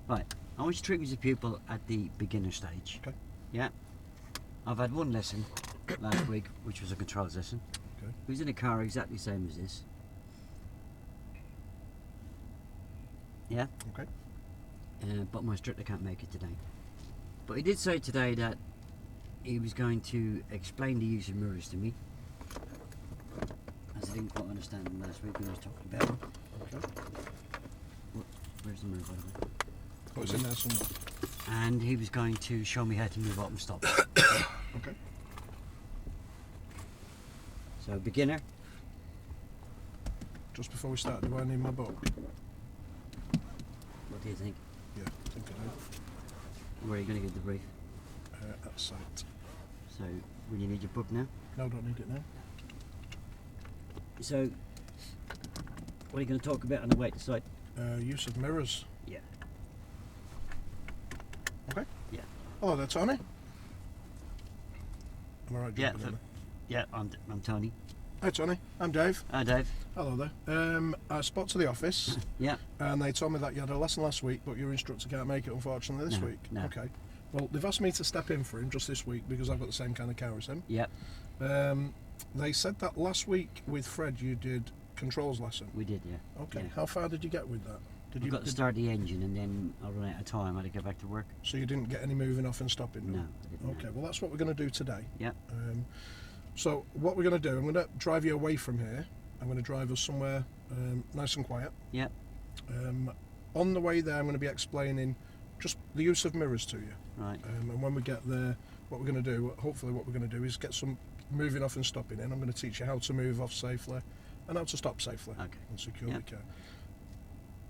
Right, I want you to treat me as a pupil at the beginner stage. Okay. Yeah. I've had one lesson last week, which was a controls lesson. Okay. It was in a car exactly the same as this. Yeah. Okay. But my instructor can't make it today. But he did say today that he was going to explain the use of mirrors to me, as I didn't quite understand them last week when he was talking about them. Okay. Where's the mirror, by the way? Oh, it's in there somewhere. And he was going to show me how to move up and stop. Okay. So beginner. Just before we start, do I need my book? What do you think? Yeah, I think I do. Where are you going to get the brief? At site. So will you need your book now? No, don't need it now. So what are you going to talk about on the way to site? Use of mirrors. Yeah. Okay. Yeah. Hello there, Tony. Am I right? Yeah. jumping in Yeah. I'm Tony. there? Hi, Tony. I'm Dave. Hi, Dave. Hello there. I spoke to the office Yeah. and they told me that you had a lesson last week, but your instructor can't make it, unfortunately, this No, week. no. Okay. Well, they've asked me to step in for him just this week because I've got the same kind of car as him. Yep. They said that last week with Fred you did controls lesson. We did. Yeah. Okay. Yeah. How far did you get with that? We've got to start the engine, and then I run out of time. I had to go back to work. So you didn't get any moving off and stopping? No, I didn't. Okay. Well, that's what we're going to do today. Yeah. So what we're going to do, I'm going to drive you away from here. I'm going to drive us somewhere nice and quiet. Yeah. On the way there, I'm going to be explaining just the use of mirrors to you. Right. And when we get there, what we're going to do, hopefully what we're going to do is get some moving off and stopping in. I'm going to teach you how to move off safely and how to stop safely Okay. and secure Yeah. the car.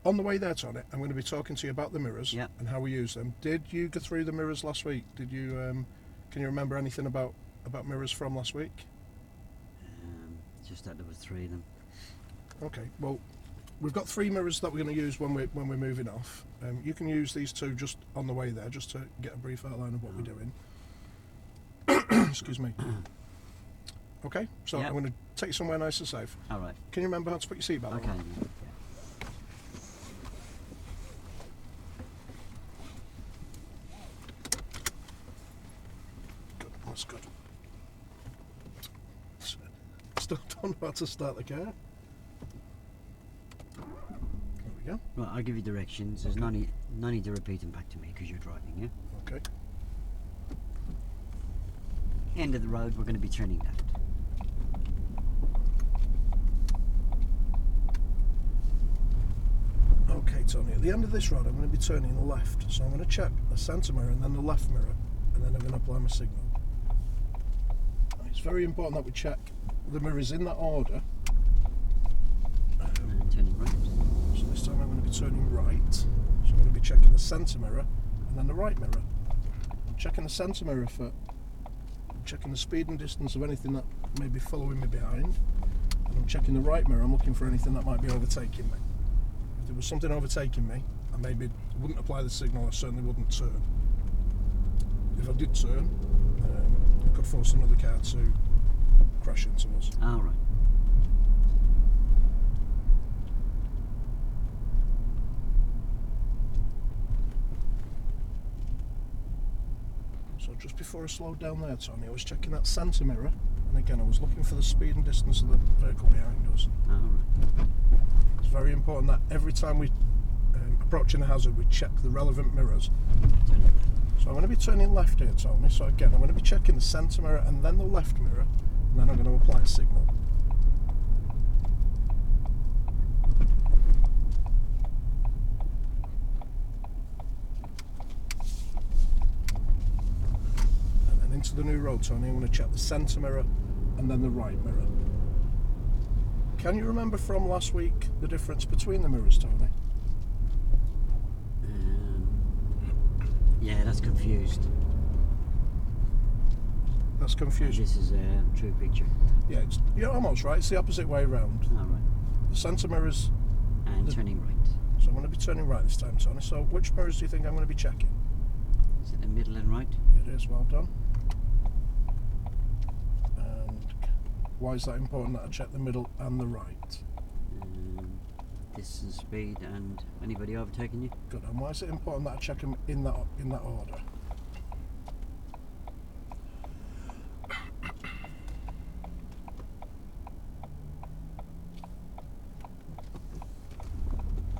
On the way there, Tony, I'm going to be talking to you about the mirrors Yeah. and how we use them. Did you go through the mirrors last week? Did you? Can you remember anything about mirrors from last week? Just that there was 3 of them. Okay. Well, we've got 3 mirrors that we're going to use when we're moving off. You can use these 2 just on the way there, just to get a brief outline of what we're doing. Excuse me. Okay. So Yeah. I'm going to take you somewhere nice and safe. All right. Can you remember how to put your seatbelt Okay. on? Yeah. Good. That's good. Still don't know how to start the car. There we go. Right. I'll give you directions. There's no need to repeat them back to me because you're driving. Yeah. Okay. End of the road. We're going to be turning left. Okay, Tony, at the end of this road I'm going to be turning left, so I'm going to check the centre mirror and then the left mirror, and then I'm going to apply my signal. It's very important that we check the mirrors in that order. And turning right. So this time I'm going to be turning right, so I'm going to be checking the centre mirror and then the right mirror. I'm checking the centre mirror for checking the speed and distance of anything that may be following me behind, and I'm checking the right mirror, I'm looking for anything that might be overtaking me. If there was something overtaking me, I maybe wouldn't apply the signal, I certainly wouldn't turn. If I did turn, I could force another car to crash into us. All right. So just before I slowed down there, Tony, I was checking that centre mirror, and again I was looking for the speed and distance of the vehicle behind us. All right. It's very important that every time we approaching a hazard, we check the relevant mirrors. Turning left. So I'm going to be turning left here, Tony. So again, I'm going to be checking the centre mirror and then the left mirror, and then I'm going to apply a signal. And then into the new road, Tony, I'm going to check the centre mirror and then the right mirror. Can you remember from last week the difference between the mirrors, Tony? Yeah, that's confused. That's confusing. This is a true picture. Yeah, you're almost right. It's the opposite way round. All right. The centre mirrors, And turning right. so I'm going to be turning right this time, Tony. So which mirrors do you think I'm going to be checking? Is it the middle and right? It is, well done. And why is that important that I check the middle and the right? distance, speed, and anybody overtaking you. Good. And why is it important that I check them in that order?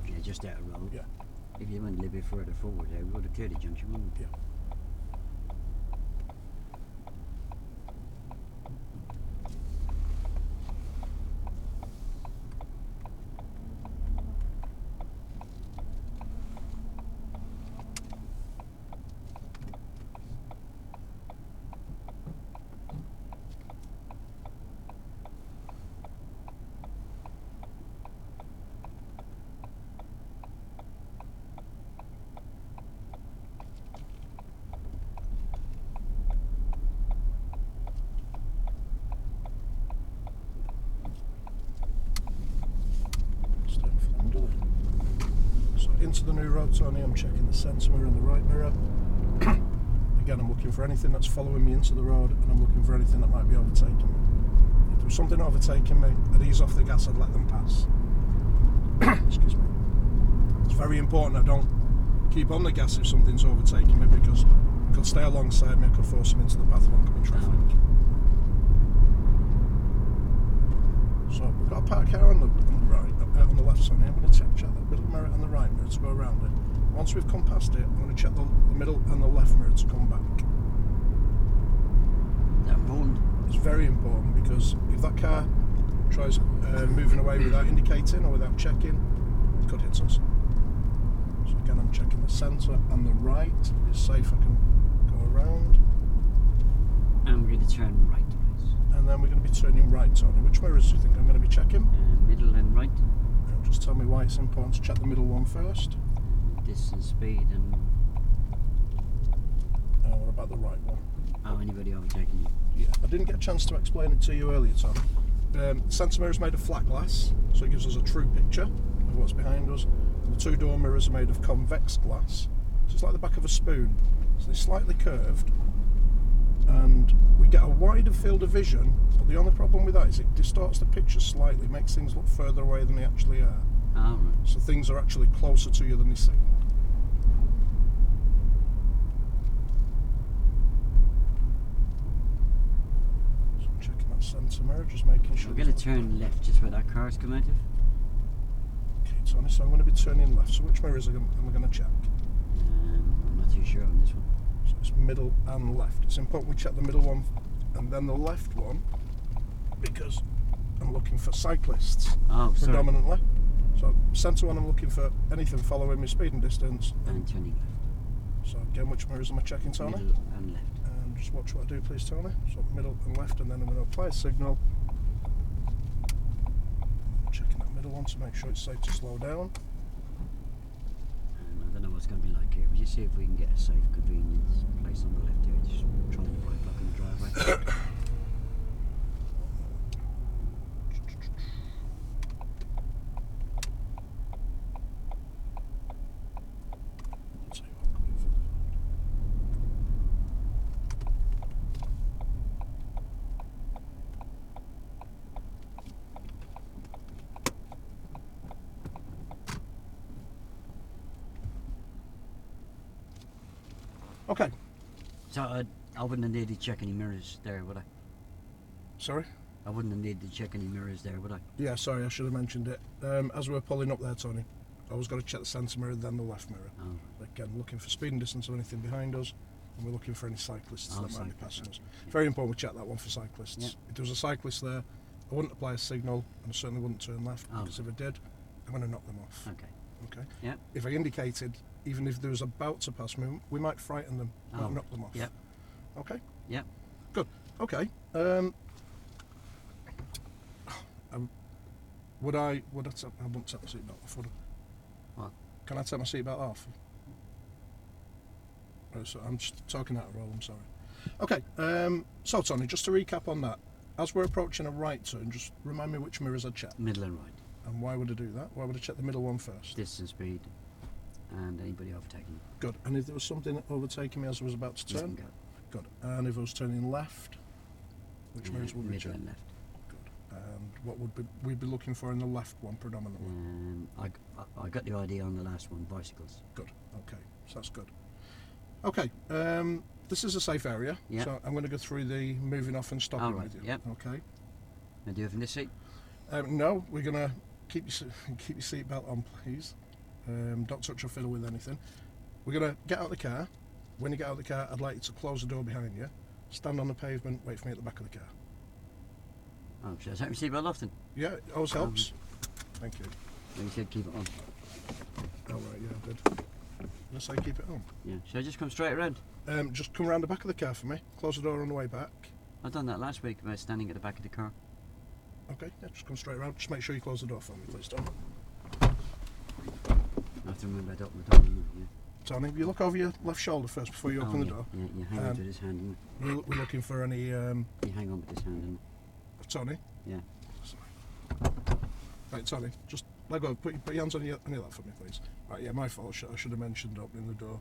Yeah, just out of road. Yeah. If you went a little bit further forward there, we would have cleared the junction, wouldn't we? Yeah. So into the new road, Tony, I'm checking the centre mirror and the right mirror. Again, I'm looking for anything that's following me into the road, and I'm looking for anything that might be overtaking me. If there was something overtaking me, I'd ease off the gas, I'd let them pass. Excuse me. It's very important I don't keep on the gas if something's overtaking me, because it could stay alongside me, I could force them into the path of oncoming traffic. So we've got a park car on the right, on the left side. I'm going to check that middle mirror and the right mirror to go around it. Once we've come past it, I'm going to check the middle and the left mirror to come back. That important. It's very important, because if that car tries moving away without indicating or without checking, it could hit us. So again, I'm checking the centre and the right. It's safe, I can go around. And we're going to turn right, please. And then we're going to be turning right, Tony. Which mirrors do you think I'm going to be checking? Middle and right. Just tell me why it's important to check the middle one first. Distance, speed, and What about the right one? oh, anybody overtaking you. Yeah, I didn't get a chance to explain it to you earlier, Tom. The centre mirror is made of flat glass, so it gives us a true picture of what's behind us. And the two door mirrors are made of convex glass, so it's like the back of a spoon. So they're slightly curved, and we get a wider field of vision, but the only problem with that is it distorts the picture slightly, makes things look further away than they actually are. Oh, right. So things are actually closer to you than they seem. So I'm checking that centre mirror, just making sure. We're going to turn left, just where that car's come out of. Okay, Tony, so I'm going to be turning left. So which mirrors am I going to check? I'm not too sure on this one. So it's middle and left. It's important we check the middle one and then the left one, because I'm looking for cyclists Oh, sorry. predominantly. So centre one, I'm looking for anything following me, speed and distance. And turning left. So again, which mirrors am I checking, Tony? Middle and left. And just watch what I do, please, Tony. So middle and left, and then I'm going to apply a signal. Checking that middle one to make sure it's safe to slow down. And I don't know what's going to be like here. We'll just see if we can get a safe, convenient place on the left here. Just trying to avoid blocking the driveway. Okay, So I wouldn't have needed to check any mirrors there, would I? sorry? I wouldn't have needed to check any mirrors there, would I? Yeah, sorry, I should have mentioned it. As we're pulling up there, Tony, I was going to check the centre mirror, then the left mirror. Oh, Again, looking for speed and distance of anything behind us, and we're looking for any cyclists Oh, that might be cyclists, passing us. yeah. Very important we check that one for cyclists. Yeah. If there was a cyclist there, I wouldn't apply a signal, and I certainly wouldn't turn left, Oh. because if I did, I'm going to knock them off. okay. Okay. Yeah. If I indicated, even if there was about to pass me, we might frighten them, Oh, might knock them off. Yep. Okay. Yep. Good. Okay. Would I wouldn't take my seatbelt off, would I? What? Can I take my seatbelt off? Right, so I'm just talking out of roll, I'm sorry. Okay, so Tony, just to recap on that, as we're approaching a right turn, just remind me which mirrors I'd check. Middle and right. And why would I do that? Why would I check the middle one first? Distance, speed, and anybody overtaking you. Good. And if there was something overtaking me as I was about to You turn? can go. Good. And if I was turning left, which mirrors would we middle check? and left. Good. And what would we'd be looking for in the left one predominantly? I got the idea on the last one, bicycles. Good. Okay, so that's good. Okay, this is a safe area, Yeah. so I'm going to go through the moving off and stopping All right, with you. yep. Okay. I do it from this seat. No, we're going to keep your seatbelt on, please. Don't touch or fiddle with anything. We're going to get out of the car. When you get out of the car, I'd like you to close the door behind you, stand on the pavement, wait for me at the back of the car. Oh, should I take my seatbelt off then? Yeah, it always helps. Thank you. You said keep it on. All right, yeah, I did. Let's say keep it on. Yeah. Should I just come straight around? Just come around the back of the car for me. Close the door on the way back. I've done that last week by standing at the back of the car. Okay, yeah, just come straight around. Just make sure you close the door for me, please, Tom. I have to remember to open the door. Yeah. Tony, you look over your left shoulder first before you open the yeah. door. Yeah, you hang on to this hand. We're looking for any... You hang on with this hand. And Tony? yeah. Sorry. Right, Tony, just let go. Put your hands on your lap for me, please. Right, yeah, my fault. I should have mentioned opening the door.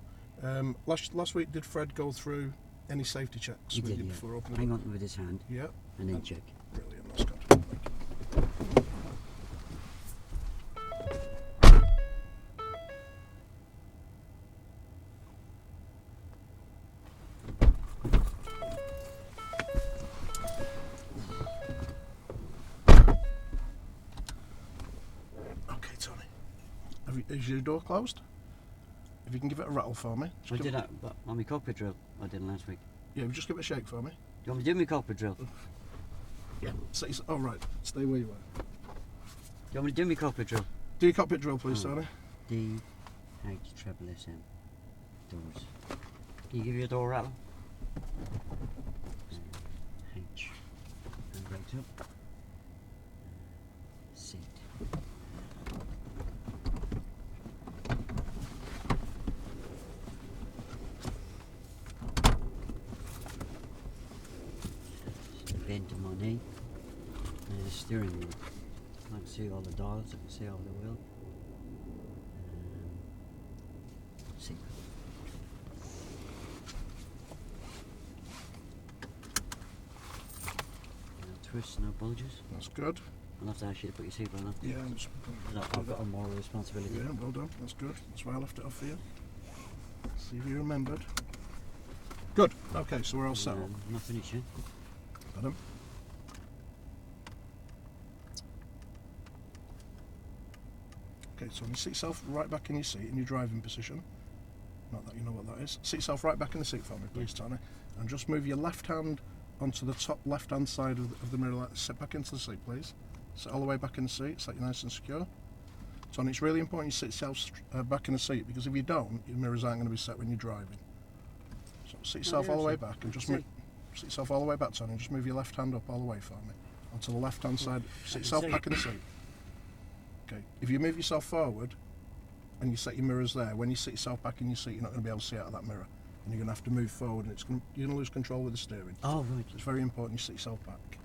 Last week, did Fred go through any safety checks He with did, you yeah. before opening Hang the on with his hand door? Yeah, and then check. brilliant. That's good. Thank you. Okay, Tony. Is your door closed? If you can give it a rattle for me. I Just did give it, that on my cockpit drill I did last week. yeah, just give it a shake for me. Do you want me to do my cockpit drill? Do Yeah. Oh, right. Stay where you are. you want me to do my cockpit drill? Do your cockpit drill, please, Oh. Tony. D, H, treble SM. Doors. Can you give your door a rattle? H. And brakes up. Seat. Bend to my knee. And the steering wheel. I can see all the dials, I can see all the wheel. Seat. No twists, no bulges. That's good. I'll have to ask you to put your seatbelt on. Yeah, I've got a moral responsibility. yeah, well done. That's good. That's why I left it off for you. See if you remembered. Good. Okay, so we're all set up. Not finished yet. Adam. Okay, so you sit yourself right back in your seat in your driving position. Not that you know what that is. Sit yourself right back in the seat for me, please, Tony. And just move your left hand onto the top left-hand side of the mirror. Sit back into the seat, please. Sit all the way back in the seat, so that you're nice and secure. Tony, it's really important you sit yourself back in the seat, because if you don't, your mirrors aren't going to be set when you're driving. So sit yourself all the way back and just move. Sit yourself all the way back, Tony, and just move your left hand up all the way for me. Onto the left-hand side. Sit yourself back in the seat. Okay. If you move yourself forward and you set your mirrors there, when you sit yourself back in your seat, you're not going to be able to see out of that mirror. And you're going to have to move forward, and you're going to lose control with the steering. Oh, right. So it's very important you sit yourself back.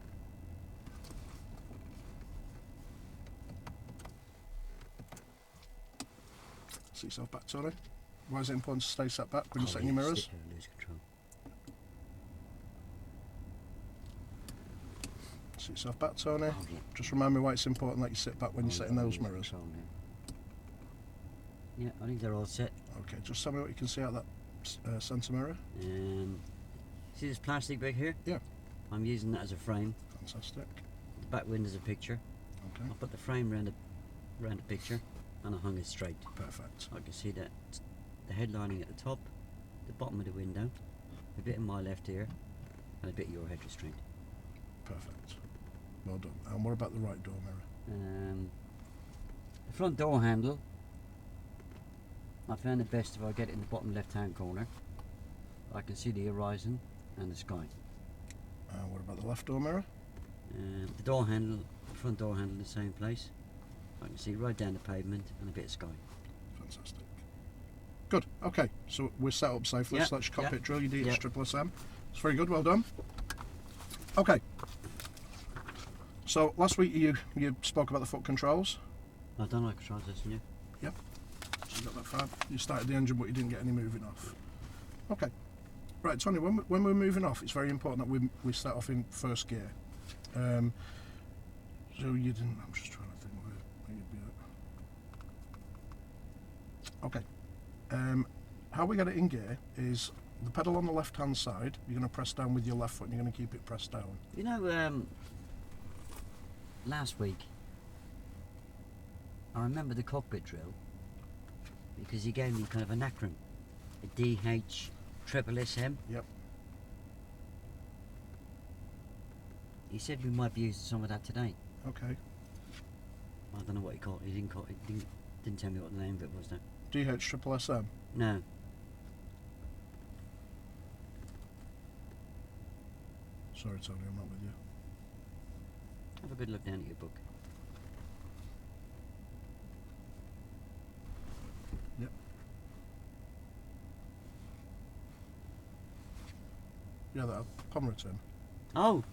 Sit yourself back, Tony. Why is it important to stay set back when you're setting your mirrors? Lose control. Sit yourself back, Tony. Oh, yeah. Just remind me why it's important that you sit back when you're Oh, setting yeah, those lose mirrors. control, yeah, I think they're all set. Okay, just tell me what you can see out that centre mirror. See this plastic bag here? Yeah. I'm using that as a frame. Fantastic. The back window's a picture. Okay, I put the frame round the picture and I hung it straight. perfect. I can see that the headlining at the top, the bottom of the window, a bit in my left ear, and a bit of your head restraint. Perfect. Well done. And what about the right door mirror? The front door handle, I found it best if I get it in the bottom left hand corner. I can see the horizon and the sky. And what about the left door mirror? The door handle, the front door handle in the same place. I can see right down the pavement and a bit of sky. Fantastic. Good. Okay, so we're set up safely. Yeah, So that's your cockpit yeah, drill, your yeah. DH-SSM. It's very good. Well done. Okay. So last week you spoke about the foot controls. I don't like control system, yeah. Yep. So you got that far. You started the engine, but you didn't get any moving off. Okay. Right, Tony. When, when, when we're moving off, it's very important that we start off in first gear. So you didn't. I'm just trying to think where you'd be at. Okay. How we get it in gear is the pedal on the left hand side. You're going to press down with your left foot and you're going to keep it pressed down. You know, last week I remember the cockpit drill because he gave me kind of an acronym, a DH-SSM. Yep. He said we might be using some of that today. Okay. I don't know what he called. He didn't tell me what the name of it was though. DH-SSM. No. Sorry, Tony, I'm not with you. Have a good look down at your book. Yep. Yeah, that Pomerton. Oh,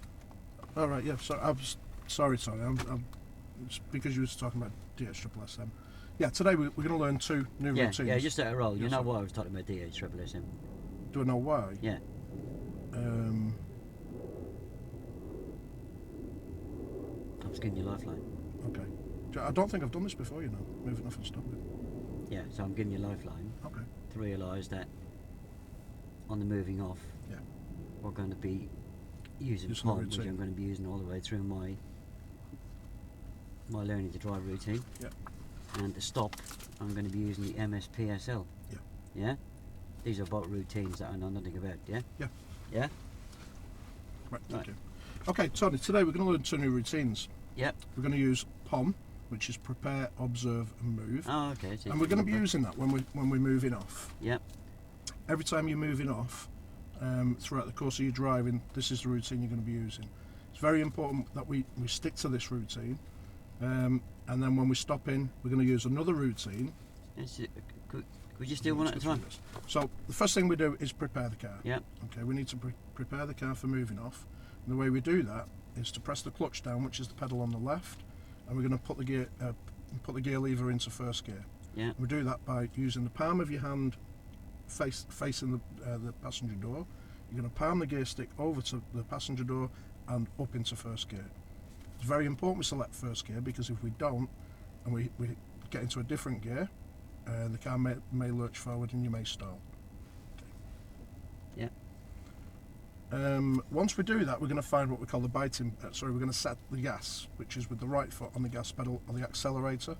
All right. Yeah. So sorry, Tony. It's because you were talking about DH-SSM. Yeah. Today we're going to learn 2 new yeah, routines. yeah, just let it roll. You Yes, know sir. why I was talking about DH-SSM? Do I know why? Yeah. I was giving you a lifeline. Okay. I don't think I've done this before, you know, moving off and stopping. Yeah, so I'm giving you a lifeline Okay. to realise that on the moving off, Yeah. we're going to be using Using the POM, which routine. I'm going to be using all the way through my learning to drive routine. Yeah. And to stop, I'm going to be using the MSPSL. Yeah. Yeah? These are both routines that I know nothing about, yeah? Yeah. Yeah? Right. Right. Thank you. Okay, Tony. Today we're going to learn 2 new routines. Yep. We're going to use POM, which is prepare, observe, and move. Oh, okay. So And we're going to be using that when we're moving off. Yep. Every time you're moving off, throughout the course of your driving, this is the routine you're going to be using. It's very important that we stick to this routine, and then when we stop in, we're going to use another routine. Could we just do one at a time? So the first thing we do is prepare the car. Yep. Okay, we need to prepare the car for moving off. And the way we do that is to press the clutch down, which is the pedal on the left, and we're going to put the gear lever into first gear. Yeah. We do that by using the palm of your hand facing the passenger door. You're going to palm the gear stick over to the passenger door and up into first gear. It's very important we select first gear because if we don't and we get into a different gear, the car may lurch forward and you may stall. Yeah. Once we do that, we're going to find what we call the biting. We're going to set the gas, which is with the right foot on the gas pedal or the accelerator.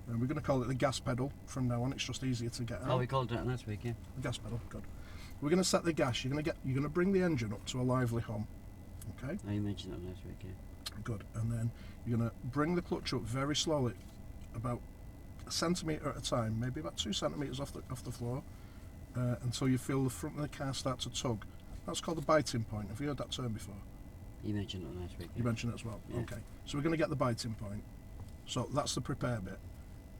And we're going to call it the gas pedal from now on. It's just easier to get out. Oh, we called it that last week, yeah. The gas pedal, good. We're going to set the gas. You're going to bring the engine up to a lively hum. Okay. Oh, you mentioned that last week, yeah. Good. And then you're going to bring the clutch up very slowly, about a centimetre at a time, maybe about 2 centimetres off the floor, until you feel the front of the car start to tug. That's called the biting point. Have you heard that term before? You mentioned it last week. You mentioned it as well. Yeah. Okay. So we're going to get the biting point. So that's the prepare bit.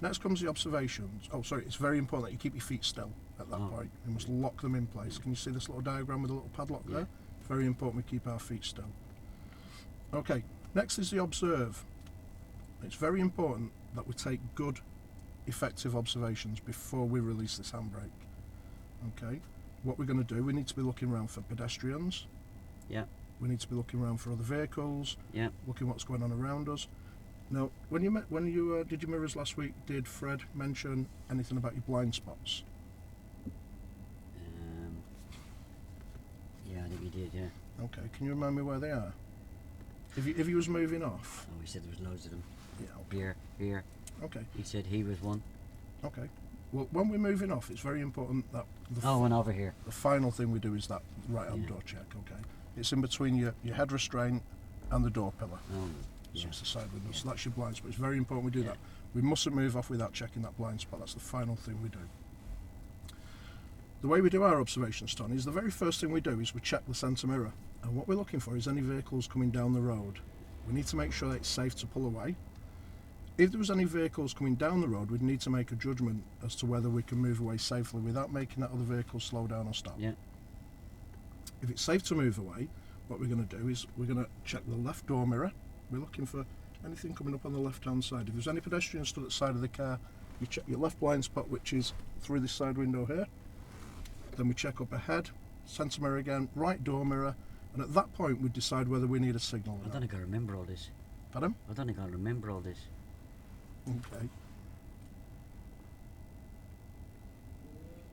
Next comes the observations. Oh, sorry. It's very important that you keep your feet still at that point. You must lock them in place. Can you see this little diagram with a little padlock Yeah. there? Very important we keep our feet still. Okay. Next is the observe. It's very important that we take good, effective observations before we release this handbrake. Okay. What we're going to do, we need to be looking around for pedestrians. Yeah. We need to be looking around for other vehicles. Yeah. Looking what's going on around us. Now, when you did your mirrors last week, did Fred mention anything about your blind spots? Yeah, I think he did, yeah. Okay. Can you remind me where they are? If you was moving off. Oh, he said there was loads of them. Yeah. Okay. Here. Okay. He said he was one. Okay. Well, when we're moving off, it's very important that Oh, and over here. the final thing we do is that right-hand Yeah. door check. Okay. It's in between your head restraint and the door pillar. Oh, So yeah. it's the side window. So that's your blind spot. It's very important we do Yeah. that. We mustn't move off without checking that blind spot. That's the final thing we do. The way we do our observations, Tony, is the very first thing we do is we check the centre mirror. And what we're looking for is any vehicles coming down the road. We need to make sure that it's safe to pull away. If there was any vehicles coming down the road, we'd need to make a judgment as to whether we can move away safely without making that other vehicle slow down or stop. Yeah. If it's safe to move away, what we're going to do is we're going to check the left door mirror. We're looking for anything coming up on the left-hand side. If there's any pedestrians stood at the side of the car, you check your left blind spot, which is through this side window here. Then we check up ahead, centre mirror again, right door mirror, and at that point we decide whether we need a signal or I not. don't think I remember all this. Pardon? I don't think I'll remember all this. Okay.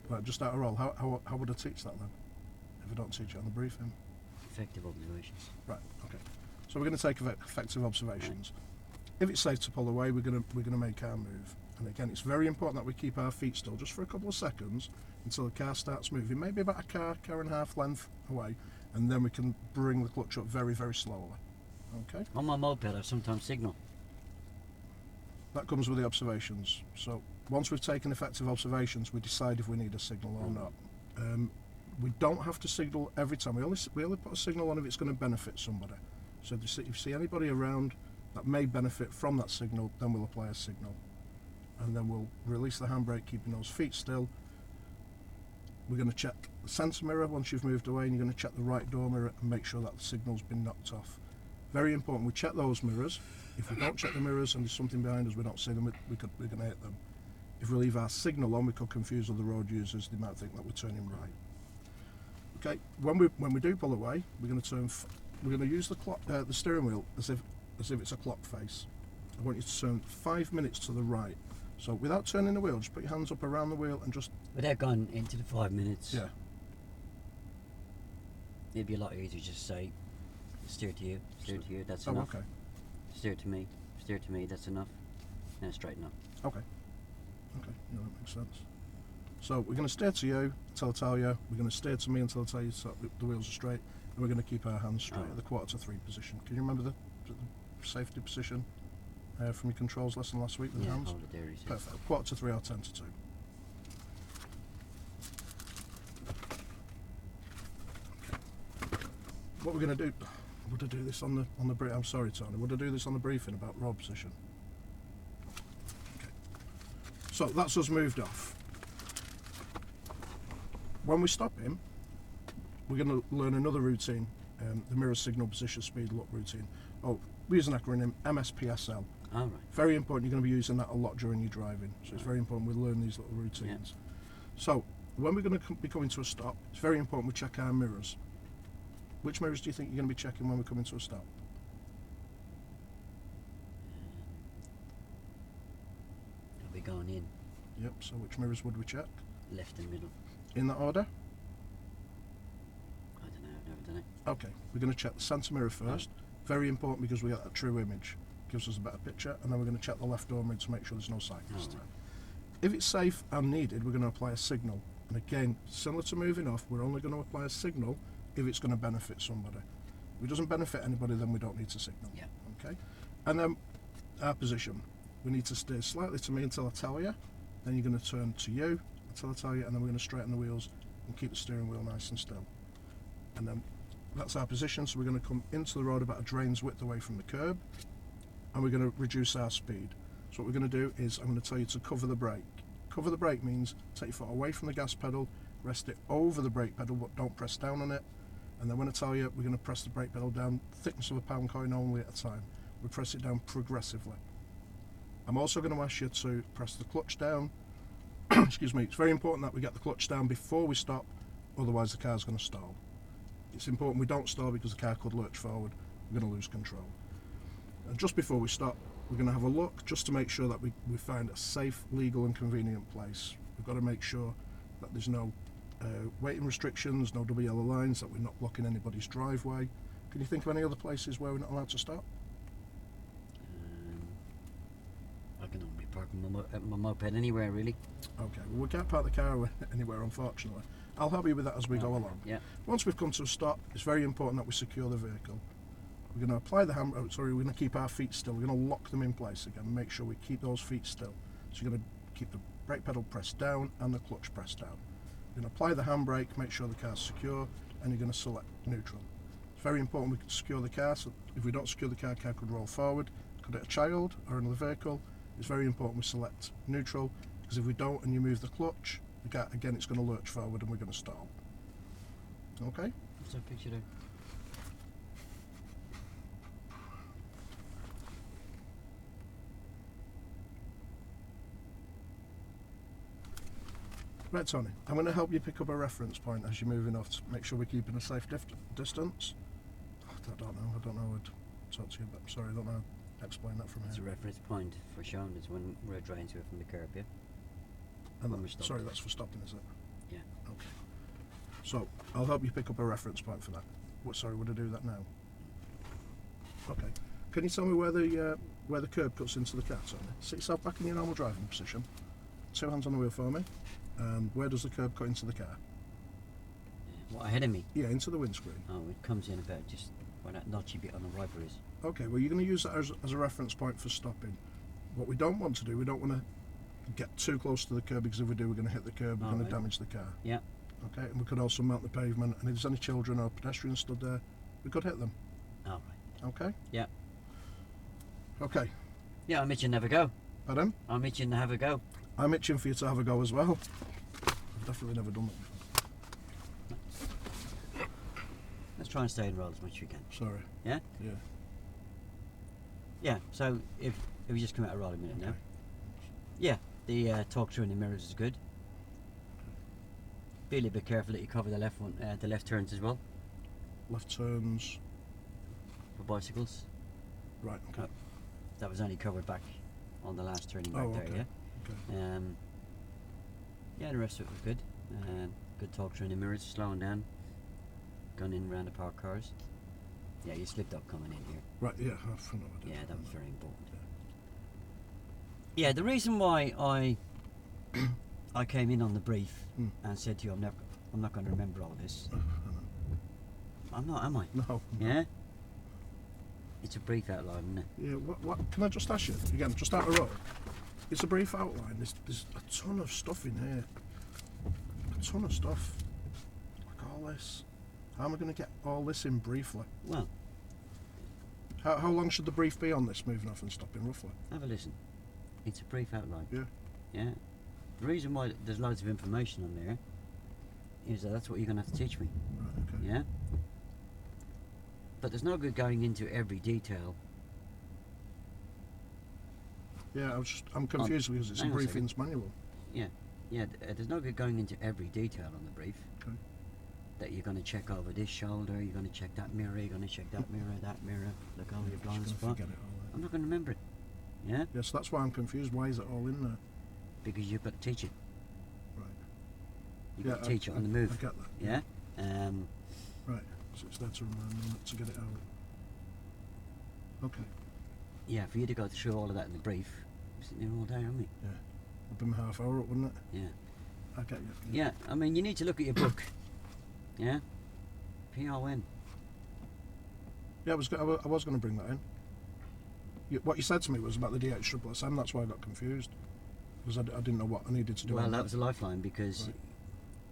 Right, just out of roll, how would I teach that then? If I don't teach it on the briefing? Effective observations. Right, okay. So we're going to take effective observations. If it's safe to pull away, we're going to make our move. And again, it's very important that we keep our feet still just for a couple of seconds until the car starts moving, maybe about a car and a half length away, and then we can bring the clutch up very, very slowly. Okay? On my moped, I sometimes signal. That comes with the observations. So once we've taken effective observations, we decide if we need a signal or not. We don't have to signal every time. We only put a signal on if it's going to benefit somebody. So if you see anybody around that may benefit from that signal, then we'll apply a signal. And then we'll release the handbrake, keeping those feet still. We're going to check the centre mirror once you've moved away, and you're going to check the right door mirror and make sure that the signal's been knocked off. Very important, we check those mirrors. If we don't check the mirrors and there's something behind us, we don't see them, we're going to hit them. If we leave our signal on, we could confuse other road users. They might think that we're turning right. Okay, when we do pull away, we're going to use the steering wheel as if it's a clock face. I want you to turn 5 minutes to the right. So without turning the wheel, just put your hands up around the wheel and just... Without going into the 5 minutes. Yeah. It'd be a lot easier just to say, steer to you, that's Oh, enough. okay. Steer to me, that's enough. Now straighten up. Okay. Okay, yeah, that makes sense. So we're going to steer to you until I tell you. We're going to steer to me until I tell you so the wheels are straight. And we're going to keep our hands straight at the 2:45 position. Can you remember the safety position from your controls lesson last week with Yeah, hands? hold it there, he says. Perfect. 2:45 or 10 to 2. What we're going to do? Would I do this on the brief? I'm sorry, Tony. Would I do this on the briefing about road position? Okay. So that's us moved off. When we stop him, we're going to learn another routine, the mirror signal position speed look routine. Oh, we use an acronym MSPSL. All right. Very important. You're going to be using that a lot during your driving, so it's very important we learn these little routines. Yeah. So when we're going to be coming to a stop, it's very important we check our mirrors. Which mirrors do you think you're going to be checking when we're coming to a stop? I'll be going in, Yep, so which mirrors would we check? left and middle. In that order? I don't know, I've never done it. Okay, we're going to check the centre mirror first. Very important because we get a true image. Gives us a better picture, and then we're going to check the left door mirror to make sure there's no cyclist. All right. If it's safe and needed, we're going to apply a signal. And again, similar to moving off, we're only going to apply a signal if it's going to benefit somebody. If it doesn't benefit anybody, then we don't need to signal. Yeah. Okay. And then our position. We need to steer slightly to me until I tell you. Then you're going to turn to you until I tell you, and then we're going to straighten the wheels and keep the steering wheel nice and still. And then that's our position. So we're going to come into the road about a drain's width away from the curb, and we're going to reduce our speed. So what we're going to do is I'm going to tell you to cover the brake. Cover the brake means take your foot away from the gas pedal, rest it over the brake pedal, but don't press down on it. And then when I tell you, we're going to press the brake pedal down, thickness of a pound coin only at a time. We press it down progressively. I'm also going to ask you to press the clutch down. Excuse me, it's very important that we get the clutch down before we stop, otherwise the car's going to stall. It's important we don't stall because the car could lurch forward, we're going to lose control. And just before we stop, we're going to have a look just to make sure that we find a safe, legal and convenient place. We've got to make sure that there's no waiting restrictions, no double yellow lines, that we're not blocking anybody's driveway. Can you think of any other places where we're not allowed to stop? I can only park my moped anywhere, really. Okay, well we can't park the car anywhere, unfortunately. I'll help you with that as we go along. Yeah. Once we've come to a stop, it's very important that we secure the vehicle. We're going to apply the handbrake, we're going to keep our feet still. We're going to lock them in place again, make sure we keep those feet still. So you're going to keep the brake pedal pressed down and the clutch pressed down. You're going to apply the handbrake, make sure the car's secure, and you're going to select neutral. It's very important we can secure the car, so if we don't secure the car could roll forward, could hit a child or another vehicle. It's very important we select neutral, because if we don't and you move the clutch, the car, again, it's going to lurch forward and we're going to stall. Okay? What's that picture there? Right, Tony, I'm going to help you pick up a reference point as you're moving off to make sure we're keeping a safe distance. I don't know what to talk to you about. Sorry, I don't know explain that from It's a here. reference point for showing us when we're driving to it from the curb, yeah? And when we're stopped. sorry, that's for stopping, is it? Yeah. Okay. So I'll help you pick up a reference point for that. Sorry, would I do that now? Okay. Can you tell me where the curb cuts into the car, Tony? Sit yourself back in your normal driving position. 2 hands on the wheel for me. And where does the curb cut into the car? What, ahead of me? Yeah, into the windscreen. Oh, it comes in about just where that notchy bit on the wiper is. Okay, well, you're going to use that as a reference point for stopping. What we don't want to do, we don't want to get too close to the curb, because if we do, we're going to hit the curb, we're going to damage the car. Yeah. Okay, and we could also mount the pavement, and if there's any children or pedestrians stood there, we could hit them. Oh, right. Okay? Yeah. Okay. Yeah, I'm itching to have a go. Pardon? I'm itching to have a go. I'm itching for you to have a go as well. I've definitely never done that before. Let's try and stay in roll as much as we can. Sorry. Yeah? Yeah. Yeah, so if we just come out of roll a minute now. Okay. Yeah, the talk through in the mirrors is good. Be a little bit careful that you cover the left one, the left turns as well Left turns. for bicycles. Right, okay. That was only covered back on the last turning back Oh, there, okay. yeah. Okay. Yeah, the rest of it was good. Good talk through in the mirrors, slowing down, gone in around the parked cars. Yeah, you slipped up coming in here. Right, yeah, I know I did. Yeah, that was very important. Yeah, the reason why I came in on the brief and said to you, I'm not going to remember all this. I'm not, am I? No. Yeah. It's a brief outline, isn't it? Yeah, what can I just ask you again, just out of row? It's a brief outline. There's a ton of stuff in here. A ton of stuff. Like all this. How am I going to get all this in briefly? Well, How long should the brief be on this, moving off and stopping, roughly? have a listen. It's a brief outline. Yeah. Yeah. The reason why there's loads of information on there is that's what you're going to have to teach me. Right, okay. Yeah. But there's no good going into every detail. Yeah, I'm confused because it's a hang on a second. briefings manual. Yeah. Yeah. There's no good going into every detail on the brief. Okay. That you're going to check over this shoulder, you're going to check that mirror, you're going to check that mirror, look over your blind Just spot. gonna forget it all. I'm not going to remember it. Yeah? Yeah, so that's why I'm confused. Why is it all in there? Because you've got to teach it. Right. You've Yeah, got to teach it on the I move. get that. Yeah? Right. So it's there to remind me not to get it out. Okay. Yeah, for you to go through all of that in the brief, we're sitting here all day, aren't we? Yeah. It'd been half hour up, wouldn't it? Yeah. I get you. Yeah, I mean, you need to look at your book. Yeah? PON. Yeah, I was going to bring that in. What you said to me was about the DH-SSM, that's why I got confused. Because I didn't know what I needed to do. Well, that was a lifeline because, Right.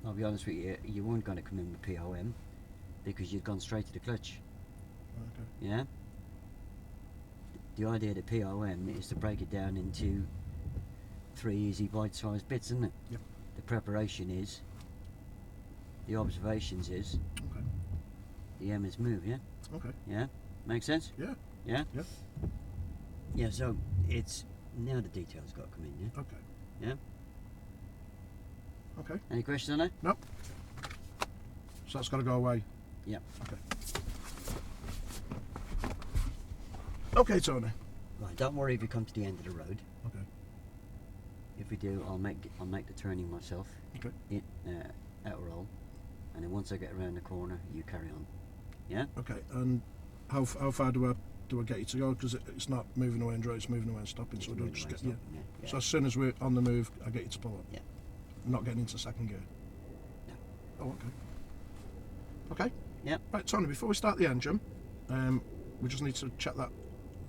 I'll be honest with you, you weren't going to come in with POM because you'd gone straight to the clutch. Okay. Yeah? The idea of the POM is to break it down into 3 easy bite-sized bits, isn't it? Yep. The preparation is, the observations is, Okay. the M is move, yeah? Okay. Yeah? Make sense? Yeah. Yeah? Yep. Yeah, so it's, now the details got to come in, yeah? Okay. Yeah? Okay. Any questions on that? Nope. So that's got to go away. Yep. Okay. Okay, Tony. Right, don't worry if you come to the end of the road. Okay. If we do, I'll make the turning myself. Okay. Out roll. And then once I get around the corner, you carry on. Yeah? Okay. And how far do I get you to go? Because it's not moving away and drive, it's moving away and stopping. So It's we'll moving just away get and yeah. stopping, yeah. So as soon as we're on the move, I get you to pull up. Yeah. Not getting into second gear. No. Oh, okay. Okay. Yeah. Right, Tony. Before we start the engine, we just need to check that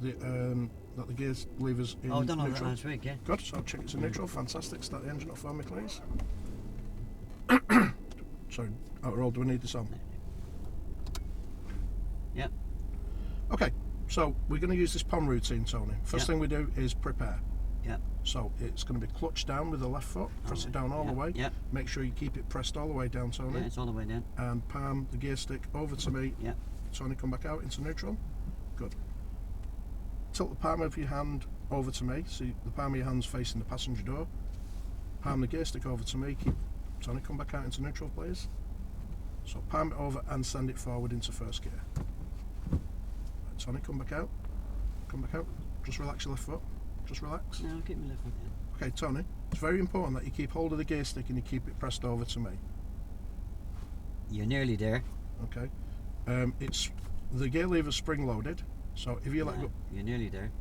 the gears levers in Oh, done all that neutral. last week, yeah. Good. So check it's in neutral. Fantastic. Start the engine up for me, please. Sorry. Out roll. Do we need this on? Yeah. Okay. So we're going to use this POM routine, Tony. First Yeah. thing we do is prepare. Yeah. So it's going to be clutch down with the left foot. Press it down all the way. Yeah. Make sure you keep it pressed all the way down, Tony. Yeah, it's all the way down. And palm the gear stick over to me. Yeah. Tony, come back out into neutral. Good. Tilt the palm of your hand over to me. See the palm of your hand's facing the passenger door. Palm the gear stick over to me. Keep Tony, come back out into neutral, please. So palm it over and send it forward into first gear. Right, Tony, come back out. Come back out. Just relax your left foot. Just relax. No, I'll keep my left foot in. Okay, Tony, it's very important that you keep hold of the gear stick and you keep it pressed over to me. You're nearly there. Okay. It's the gear lever's spring loaded, so if you let No, go, you're nearly there.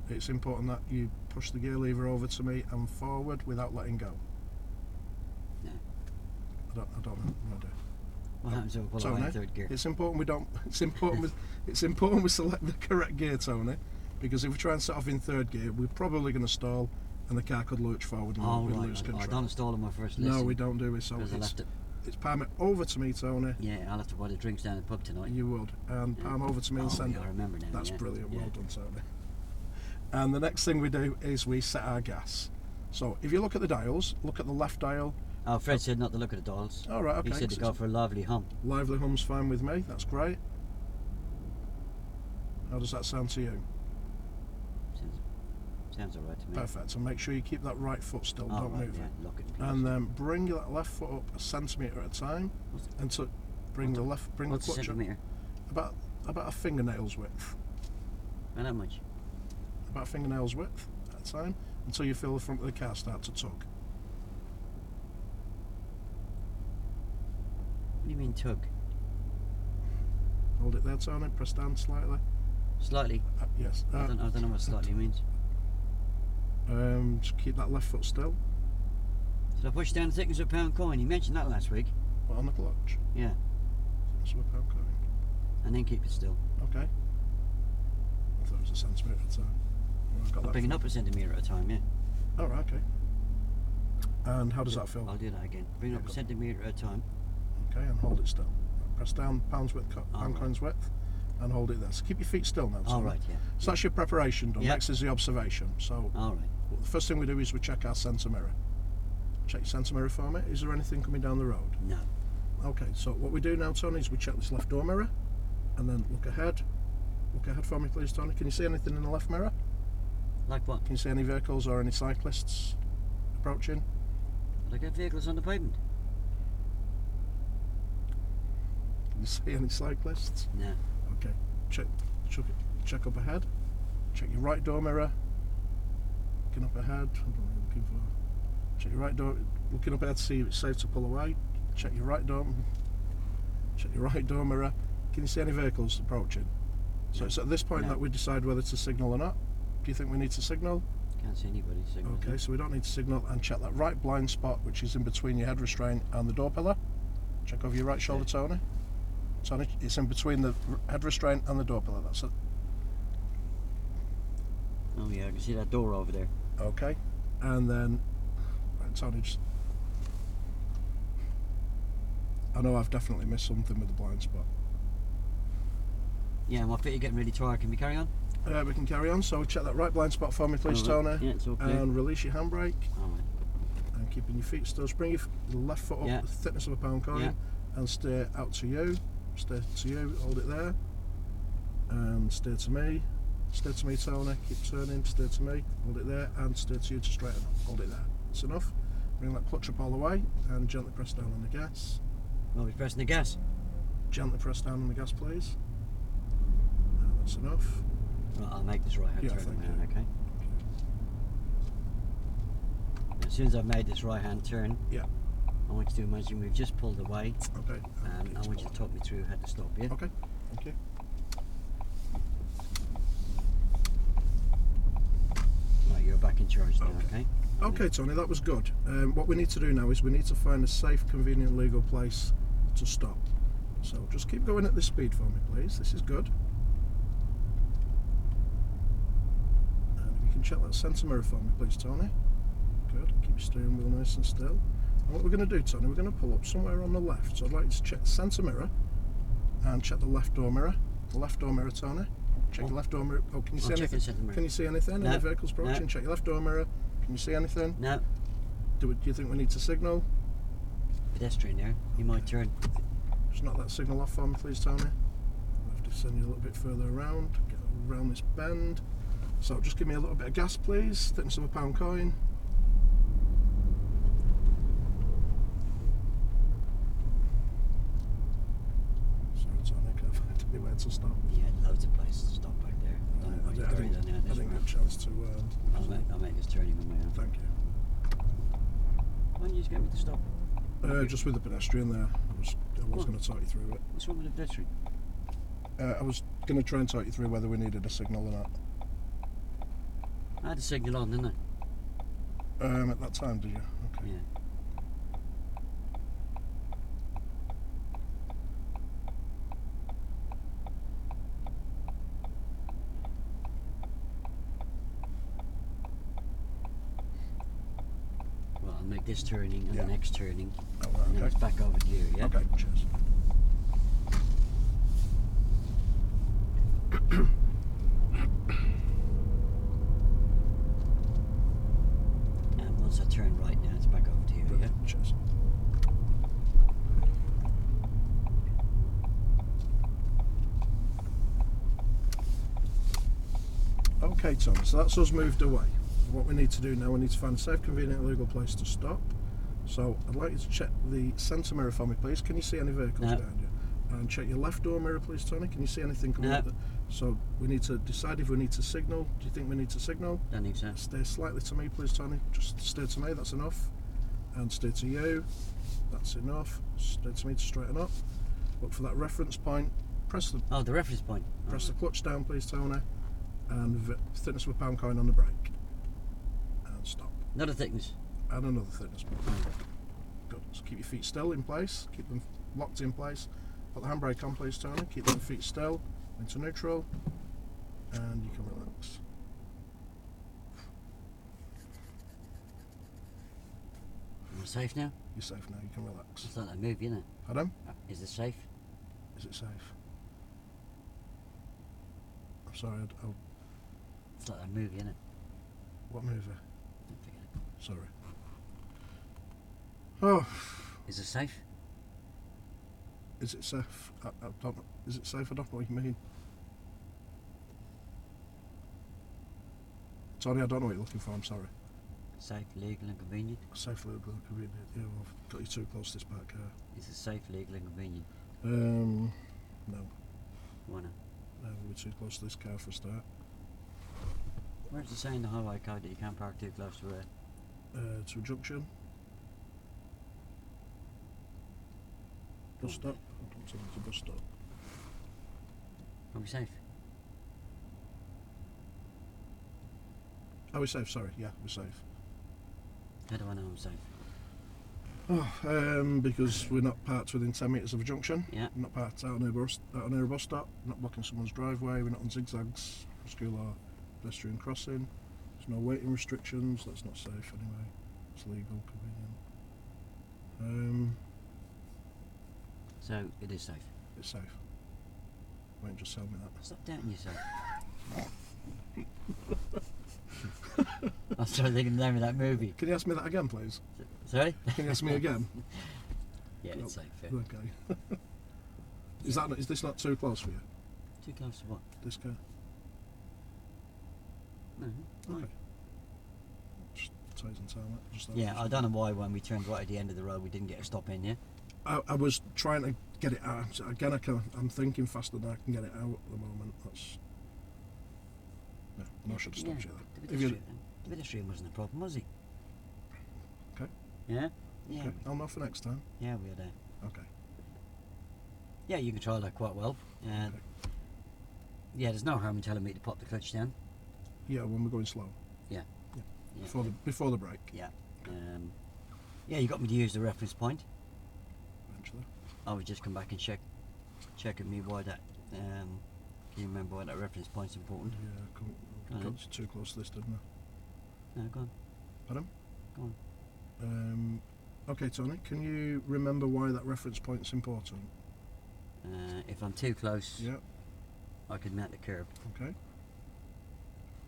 it's important that you push the gear lever over to me and forward without letting go. No. I don't know. No idea. What happens if I pull Tony, away in third gear? It's important we don't. It's important we select the correct gear, Tony, because if we try and set off in third gear, we're probably going to stall, and the car could lurch forward and Oh, we'll right. lose I control. don't stall on my first No, lesson. we don't do it. So Because I'll it's, have to, it's palm it over to me, Tony. yeah, I'll have to buy the drinks down at the pub tonight. You would, and palm over to me and Oh, send yeah, it. I remember now. That's yeah. brilliant. Yeah. Well done, Tony. And the next thing we do is we set our gas. So if you look at the dials, look at the left dial. Oh, Fred said not to look at the dials. All right, okay. He said to so go for a lively hum. lively hum's fine with me. That's great. How does that sound to you? Sounds alright to me. Perfect. And make sure you keep that right foot still. Oh, Don't right, move yeah, it. lock it in place. And then bring that left foot up a centimetre at a time, What's- and to bring the left, bring the What's a clutch up centimetre? about a fingernail's width, Not that much. about a fingernail's width at a time, until you feel the front of the car start to tug. What do you mean tug? Hold it there, Tony. Press down slightly. Slightly. Yes. I don't know what slightly means. Just keep that left foot still. Should I push down the thickness of a pound coin? You mentioned that last week. Put on the clutch. Yeah. So a pound coin. And then keep it still. Okay. I thought it was a centimetre at a time. I've got I'll that bring it for- up a centimetre at a time, yeah. Oh, right, okay. And how does that feel? I'll do that again. Bring it up Yeah, a go- centimetre at a time. Okay, and hold it still. Press down pounds width, pound Alright. coins width, and hold it there. So keep your feet still now. All Tony. right, yeah. So that's your preparation done. Yeah. Next is the observation. So All right. well, the first thing we do is we check our centre mirror. Check your centre mirror for me. Is there anything coming down the road? No. Okay, so what we do now, Tony, is we check this left door mirror, and then look ahead. Look ahead for me, please, Tony. Can you see anything in the left mirror? Like what? Can you see any vehicles or any cyclists approaching? Like I get vehicles on the pavement? Can you see any cyclists? No. Okay, check up ahead. Check your right door mirror. Looking up ahead. What am I looking for? Check your right door. Looking up ahead to see if it's safe to pull away. Check your right door. Check your right door mirror. Can you see any vehicles approaching? So No. it's at this point No. that we decide whether to signal or not. Do you think we need to signal? Can't see anybody. Signal. Okay, so we don't need to signal, and check that right blind spot, which is in between your head restraint and the door pillar. Check over your right shoulder, Okay. Tony. Tony, it's in between the head restraint and the door pillar. That's it. Oh yeah, I can see that door over there. Okay, and then right, Tony, just I know I've definitely missed something with the blind spot. Yeah, my feet are getting really tired. Can we carry on? We can carry on. So check that right blind spot for me, please, All right. Tony. Yeah, it's all clear. And release your handbrake, All right. and keeping your feet still. Bring your the left foot up Yeah. the thickness of a pound coin, Yeah. and steer out to you. Steer to you. Hold it there, and steer to me. Steer to me, Tony. Keep turning. Steer to me. Hold it there, and steer to you to straighten up. Hold it there. That's enough. Bring that clutch up all the way, and gently press down on the gas. Well, we're pressing the gas. Gently press down on the gas, please. That's enough. Right, I'll make this right hand Yeah, turn thank around, you. okay? As soon as I've made this right hand turn, Yeah. I want you to imagine we've just pulled away, Okay. and I want you to talk me through how to stop, yeah? Okay. Thank you. Right, you're back in charge now, Okay. okay? Okay, Tony, that was good. What we need to do now is we need to find a safe, convenient, legal place to stop. So just keep going at this speed for me, please. This is good. And if you can check that centre mirror for me, please, Tony. Good. Keep your steering wheel nice and still. And what we're going to do, Tony, we're going to pull up somewhere on the left. So I'd like you to check the centre mirror and check the left door mirror. The left door mirror, Tony. Check the left door mirror. Oh, can you see I'll check anything? the centre mirror. Can you see anything? No. Any vehicles approaching? No. Check your left door mirror. Can you see anything? No, Do you think we need to signal? pedestrian there. You might turn. Just knock that signal off for me, please, Tony. I'll have to send you a little bit further around, get around this bend. So just give me a little bit of gas, please. Thickness of a pound coin. Sorry, Tony, I can't find anywhere to stop. You had loads of places to stop back I Right, didn't then, yeah, this get road. a chance to. I'll make this turning on my own. Thank you. Why don't you just get me to stop? Just with the pedestrian there, I was What? going to talk you through it. What's wrong with the pedestrian? I was going to try and talk you through whether we needed a signal or not. I had a signal on, didn't I? At that time, did you? Okay. Yeah. Well, I'll make this turning and Yeah. the next turning, Oh, and then right, it's back over to you, yeah? okay. Okay, cheers. And once I turn right now, it's back over to you, yeah? Brilliant, cheers. Okay, Tom, so that's us moved away. What we need to do now, we need to find a safe, convenient, legal place to stop. So I'd like you to check the centre mirror for me, please. Can you see any vehicles No. behind you? And check your left door mirror, please, Tony. Can you see anything coming No. up? So we need to decide if we need to signal. Do you think we need to signal? Don't think so. Stay slightly to me, please, Tony. Just stay to me, that's enough. And stay to you, that's enough. Stay to me to straighten up. Look for that reference point. Press the Oh, the reference point. Press Oh. the clutch down, please, Tony, and thickness of a pound coin on the brake. And stop. Not a thickness. And another thickness point. Good. So keep your feet still in place. Keep them locked in place. Put the handbrake on, please, Tony. Keep them feet still. Into neutral. And you can relax. Am I safe now? You're safe now. You can relax. It's like that movie, isn't it? Adam, Is it safe? is it safe? I'm sorry. It's like that movie, isn't it? What movie? Don't forget it. Sorry. Oh, Is it safe? is it safe? I don't know. Is it safe? I don't know what you mean. Tony, I don't know what you're looking for. I'm sorry. Safe, legal and convenient? Safely convenient. Yeah, well, I've got you too close to this back car. Is it safe, legal and convenient? No, Why not? we're too close to this car for a start. Where's it saying in the highway code that you can't park too close to a... To a junction. Bus stop. To the bus stop. Are we safe? Are we safe? Sorry, yeah, we're safe. How do I know I'm safe? Oh, because we're not parked within 10 metres of a junction. Yeah. We're not parked out near a bus stop. We're not blocking someone's driveway. We're not on zigzags for school or pedestrian crossing. There's no waiting restrictions. That's not safe anyway. It's legal, convenient. So, it is safe. It's safe. Won't just tell me that. Stop doubting yourself. I was trying to think of the name of that movie. Can you ask me that again, please? Sorry? Can you ask me again? Yeah, it's safe. Yeah. Okay. Is this not too close for you? Too close to what? This car? No. fine. Okay. Just ties and tarmac. Just that. Yeah, I don't know why when we turned right at the end of the road we didn't get a stop in, yeah? I was trying to get it out. Again, I'm thinking faster than I can get it out at the moment. That's. No, I should have stopped you The there. If you- pedestrian wasn't a problem, was he? Okay. Yeah? Yeah. Okay, I'll know for next time. Yeah, we had Okay. Yeah, you control that quite well. Okay. Yeah, there's no harm in telling me to pop the clutch down. Yeah, when we're going slow. Yeah. Before the break. Yeah. Yeah, you got me to use the reference point. Eventually. I would just come back and check at me why that. Can you remember why that reference point's important? Yeah, Go on got too close to this, didn't I? No, go on. Pardon? Go on. Okay, Tony, can you remember why that reference point's important? If I'm too close, Yeah, I could mount the curb. okay.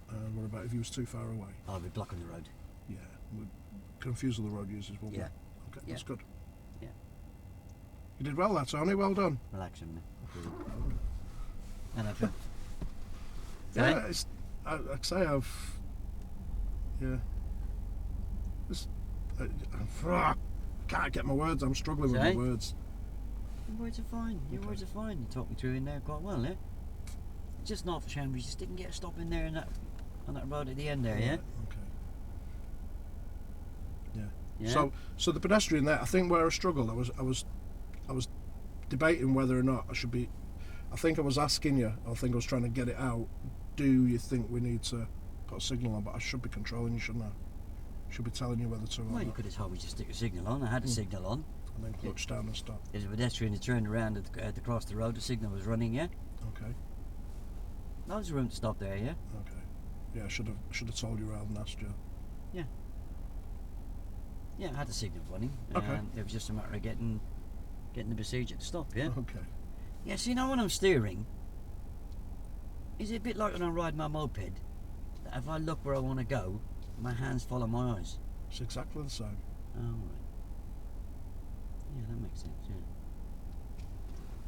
And what about if he was too far away? I'll be blocking the road. Yeah, we'd confuse all the road users, won't we? Yeah. Okay, Yeah. that's good. Yeah. You did well there, Tony, well done. Relax on me. And I feel. Yeah, it's, I'd say I've... Yeah. It's, I can't get my words, I'm struggling with my Sorry? words. Your words are fine. Your Okay. words are fine. You talked me through in there quite well, eh? just north of Chambers. Just didn't get a stop in there in that on that road at the end there, yeah. Right, okay. Yeah. Yeah. So the pedestrian there, I think where I struggled, I was debating whether or not I should be. I think I was asking you. I think I was trying to get it out. Do you think we need to put a signal on? But I should be controlling you, shouldn't I? Should be telling you whether to. Well, you could have told me to stick a signal on. I had a signal on. And then clutch down and stop. There's a pedestrian who turned around to cross the road. The signal was running. Yeah. Okay. Loads of room to stop there. Yeah. Okay. Yeah, I should have told you rather than asked you. Yeah, I had the signal running. Okay. It was just a matter of getting the procedure to stop. Yeah. Okay. Yeah. So you know when I'm steering, is it a bit like when I ride my moped? That if I look where I want to go, my hands follow my eyes. It's exactly the same. Oh, right. Yeah, that makes sense, yeah.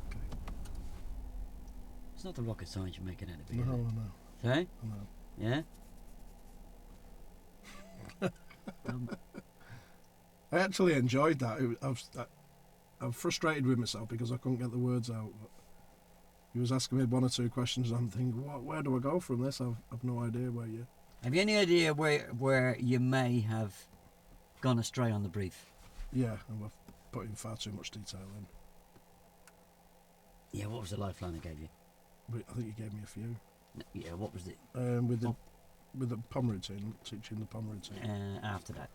Okay. It's not the rocket science you're making out of it. No, is it? no, Sorry? no. Yeah? I actually enjoyed that. I'm frustrated with myself because I couldn't get the words out. But he was asking me one or two questions, and I'm thinking, where do I go from this? I've no idea where you. Have you any idea where you may have gone astray on the brief? Yeah, and we've put in far too much detail in. Yeah, what was the lifeline I gave you? But I think you gave me a few. No, yeah, what was it With the POM routine, teaching the POM routine. after that?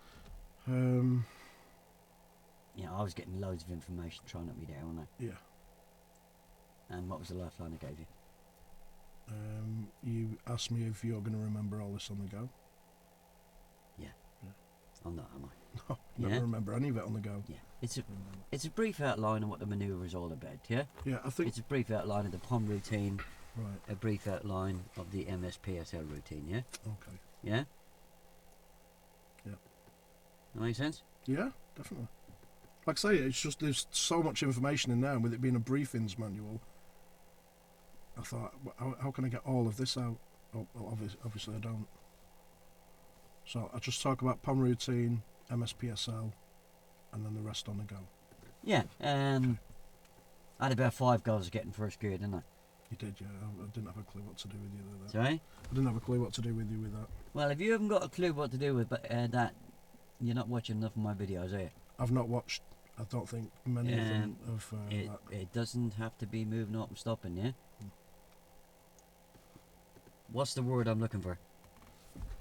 Yeah, I was getting loads of information trying to be there, wasn't I? Yeah. And what was the lifeline I gave you? You asked me if you're going to remember all this on the go. I'm not, am I? No, I don't remember any of it on the go. Yeah. It's a brief outline of what the manoeuvre is all about, yeah? Yeah, I think. It's a brief outline of the POM routine, Right. a brief outline of the MSPSL routine, yeah? Okay. Yeah? Yeah. That make sense? Yeah, definitely. Like I say, it's just there's so much information in there, and with it being a briefings manual, I thought, how can I get all of this out? Oh, well, obviously I don't. So I just talk about POM routine, MSPSL, and then the rest on the go. Yeah. I had about 5 goals of getting first gear, didn't I? You did, yeah. I didn't have a clue what to do with you with that. Sorry? I didn't have a clue what to do with you with that. Well, if you haven't got a clue what to do with that, you're not watching enough of my videos, are you? I've not watched. I don't think many of them of that. It doesn't have to be moving up and stopping, yeah? What's the word I'm looking for?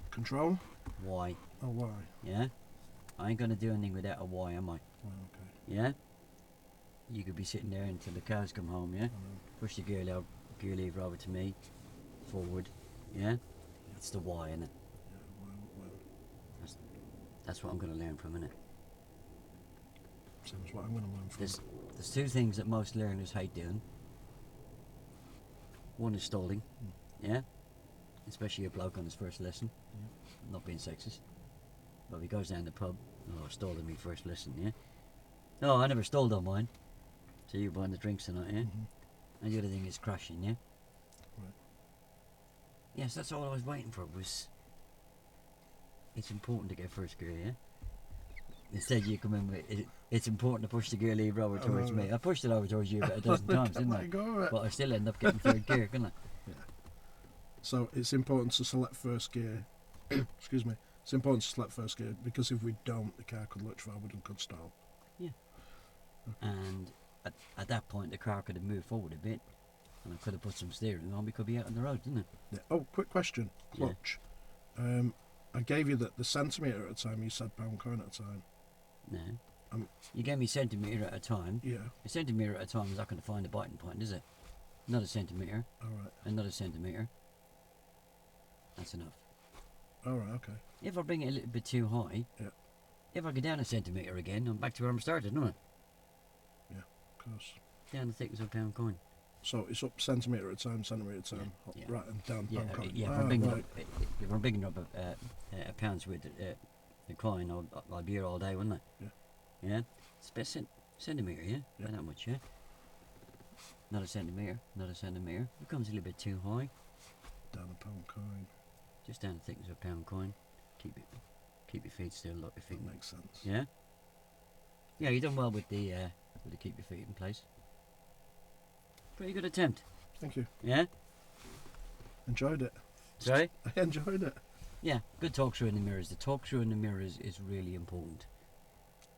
Control. Why? Oh, why? Yeah? I ain't gonna do anything without a why, am I? Oh, okay. Yeah? You could be sitting there until the cows come home, yeah? I know. Push the gear lever over to me, forward, yeah? That's the why, innit? Yeah, well, That's what I'm gonna learn from, innit? seems what I'm going to learn from. There's 2 things that most learners hate doing. One is stalling, yeah? Especially a bloke on his first lesson. Not being sexist. But if he goes down the pub, oh, I stalled on me first lesson, yeah? No, I never stalled on mine. So you're buying the drinks tonight, yeah? And the other thing is crashing, yeah? Right. Yes, that's all I was waiting for was... It's important to get first gear, yeah? Instead you come in with, it's important to push the gear lever over towards me. I pushed it over towards you about a dozen times, didn't I? But I still end up getting third gear, couldn't I? Yeah. So it's important to select first gear. Excuse me. It's important to select first gear because if we don't, the car could lurch forward and could stall. Yeah. Okay. And at that point, the car could have moved forward a bit, and I could have put some steering on. We could be out on the road, didn't it? Yeah. Oh, quick question. Clutch. Yeah. I gave you the centimetre at a time. You said pound coin at a time. No. You gave me centimetre at a time. Yeah. A centimetre at a time is not going to find a biting point, is it? Not a centimetre. All right. Another centimetre. That's enough. All right. Okay. If I bring it a little bit too high, Yeah. If I go down a centimetre again, I'm back to where I'm started, aren't I? Yeah, of course. Down the thickness of a pound coin. So it's up centimetre at a time, centimetre at a time, Yeah. right, and down Yeah, pound coin. yeah. If I'm bigging up a pound's worth a coin, I'll be here all day, wouldn't I? Yeah. Yeah. It's about centimetre, yeah. Yeah. Not that much, yeah. Not a centimetre. Not a centimetre. It becomes a little bit too high. Down a pound coin. Just down the thickness of a pound coin. Keep your feet still. Lock your feet. That makes sense. Yeah. Yeah, you done well with the keep your feet in place. Pretty good attempt. Thank you. Yeah. Enjoyed it. Sorry? I enjoyed it. Yeah, good talk through in the mirrors. The talk through in the mirrors is really important.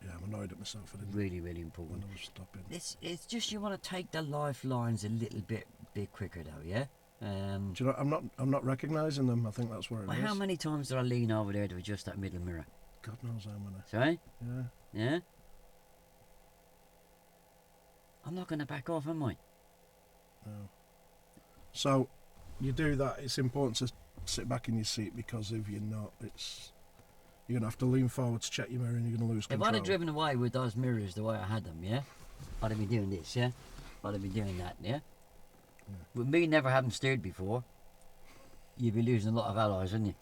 Yeah, I'm annoyed at myself. I didn't Really, really when important. I was stopping. It's just you want to take the lifelines a little bit quicker though, yeah? Do you know? I'm not recognising them. I think that's where it Well, is. how many times did I lean over there to adjust that middle mirror? God knows how many. Sorry? Yeah. Yeah? I'm not going to back off, am I? No. So, you do that. It's important to sit back in your seat because if you're not, you're gonna have to lean forward to check your mirror and you're gonna lose If control. I'd have driven away with those mirrors the way I had them, yeah? I'd have been doing this, yeah? I'd have been doing that, yeah? With me never having steered before, you'd be losing a lot of allies, wouldn't you?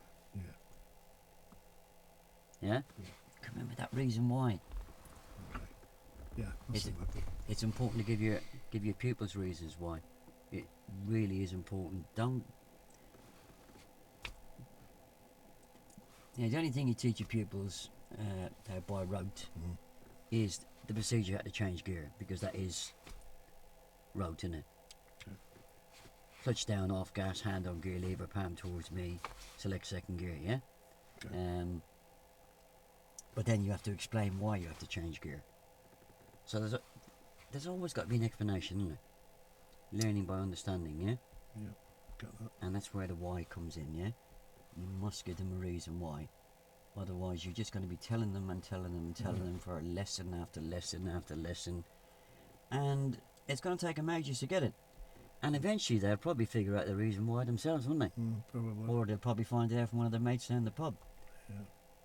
Yeah? Remember that reason why. Yeah. I'll It's, see that. it's important to give your pupils reasons why. It really is important. Don't. Yeah, the only thing you teach your pupils by rote Mm. is the procedure how to change gear, because that is rote, isn't it? Okay. Clutch down, off gas, hand on gear lever, palm towards me, select second gear, yeah? Okay. But then you have to explain why you have to change gear. So there's always got to be an explanation, isn't there? Learning by understanding, yeah? Yeah. Got that. And that's where the why comes in, yeah? You must give them a reason why. Otherwise, you're just going to be telling them and telling them and telling them for lesson after lesson after lesson. And it's going to take them ages to get it. And eventually they'll probably figure out the reason why themselves, won't they? Probably. Or they'll probably find it out from one of their mates down the pub. Yeah.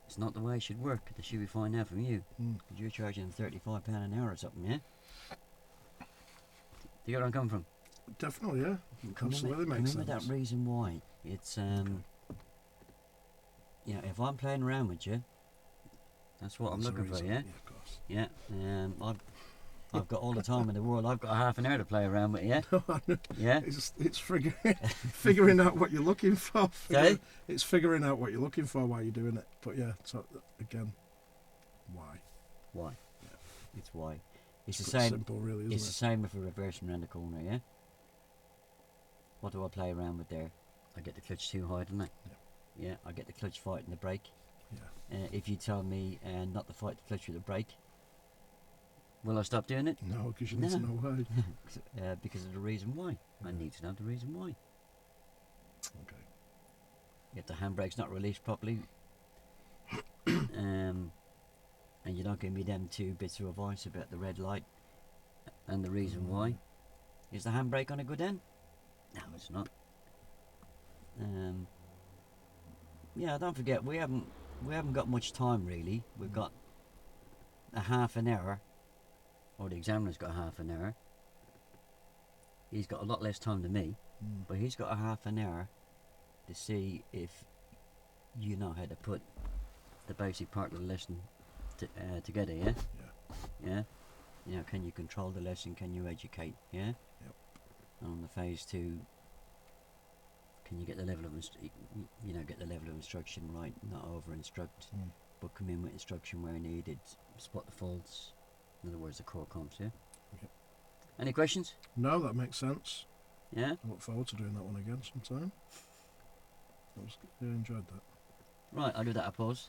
It's not the way it should work. They should be finding out from you. Mm. Because you're charging them £35 an hour or something, yeah? Do you get where I'm coming from? Definitely, yeah. Absolutely makes Remember sense. that reason why. It's, you know, if I'm playing around with you, that's what I'm That's the looking for, reason. yeah? Yeah, of course. Yeah, I've got all the time in the world. I've got half an hour to play around with, yeah? Yeah? It's figuring out what you're looking for. Okay. It's figuring out what you're looking for while you're doing it. But yeah, so again, why? Why? It's why. It's the Pretty same. simple, really, isn't It's it? the same if we're reversing around the corner, yeah? What do I play around with there? I get the clutch too high, don't I? Yeah, I get the clutch fighting the brake. Yeah. If you tell me not to fight the clutch with the brake, will I stop doing it? No, because you need to No. know why. Because of the reason why. I need to know the reason why. Okay. If the handbrake's not released properly, and you don't give me them 2 bits of advice about the red light and the reason why, is the handbrake on a good end? No, it's not. Yeah, don't forget we haven't got much time really. We've got a half an hour, or the examiner's got a half an hour. He's got a lot less time than me, but he's got a half an hour to see if you know how to put the basic part of the lesson together, yeah? Yeah? You know, can you control the lesson, can you educate, yeah? Yep. And on the phase 2, can you get the level of get the level of instruction right, not over instruct, but come in with instruction where needed, spot the faults, in other words the core comps, yeah? Yep. Any questions? No, that makes sense. Yeah? I look forward to doing that one again sometime. I enjoyed that. Right, I'll do that, I pause.